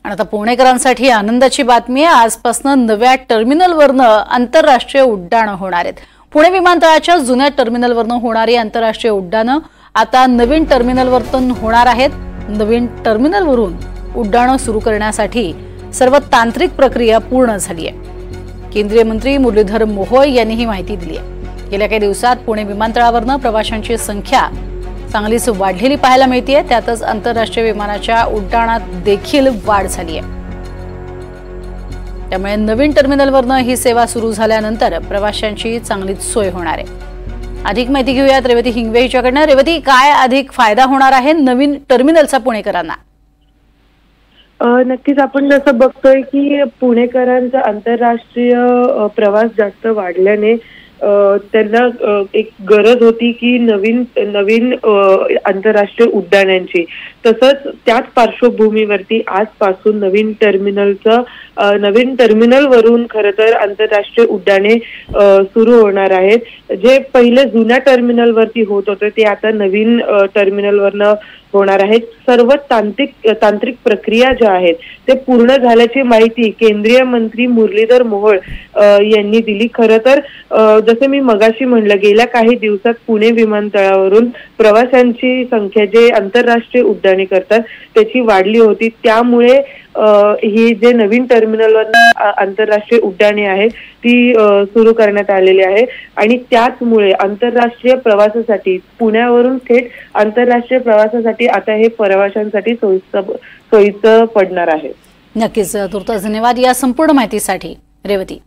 आणि आता पुणेकरांसाठी आनंदाची बातमी आहे। आजपासून नव्या टर्मिनलवरनं आंतरराष्ट्रीय उड्डाणं होणार आहेत। पुणे विमानतळाच्या जुन्या टर्मिनलवरनं होणारी आंतरराष्ट्रीय उड्डाणं आता नवीन टर्मिनलवरून होणार आहेत। नवीन टर्मिनलवरून उड्डाणं सुरू करण्यासाठी सर्व तांत्रिक प्रक्रिया पूर्ण झाली आहे। केंद्रीय मंत्री मुरलीधर मोहोळ यांनी ही माहिती दिली आहे। गेल्या काही दिवसात पुणे विमानतळावरनं प्रवाशांची संख्या चांगलीच वाढलेली पाहायला मिळते। त्यातच आंतरराष्ट्रीय विमानाच्या उड्डाणात देखील वाढ झाली आहे। त्यामुळे नवीन टर्मिनलवरनं ही सेवा सुरू झाल्यानंतर प्रवाशांची चांगलीच सोय होणार आहे। अधिक माहिती घेऊयात रेवती हिंगवे हिच्याकडनं। रेवती, काय अधिक फायदा होणार आहे नवीन टर्मिनलचा पुणेकरांना? नक्कीच आपण जसं बघतोय की पुणेकरांचा आंतरराष्ट्रीय प्रवास जास्त वाढल्याने त्यांना एक गरज होती की नवीन नवीन आंतरराष्ट्रीय उड्डाणांची। तसंच त्याच पार्श्वभूमीवरती आजपासून नवीन टर्मिनलवरून खरं तर आंतरराष्ट्रीय उड्डाणे सुरू होणार आहेत। जे पहिले जुन्या टर्मिनलवरती होत होते ते आता नवीन टर्मिनलवरनं होणार आहेत। सर्व तांत्रिक प्रक्रिया ज्या आहेत ते पूर्ण झाल्याची माहिती केंद्रीय मंत्री मुरलीधर मोहोळ यांनी दिली। खरं तर जसे मी मगाशी म्हणलं, गेल्या काही दिवसात पुणे विमानतळावरून प्रवाशांची संख्या जे आंतरराष्ट्रीय उड्डाणे करतात त्याची वाढली होती। त्यामुळे ही जे नवीन टर्मिनलवर आंतरराष्ट्रीय उड्डाणे आहेत ती सुरू करण्यात आलेली आहे आणि त्याचमुळे आंतरराष्ट्रीय प्रवासासाठी पुण्यावरून थेट आंतरराष्ट्रीय प्रवासासाठी आता हे प्रवाशांसाठी सोयीचं पडणार आहे। नक्कीच, तुर्तास धन्यवाद या संपूर्ण माहितीसाठी रेवती।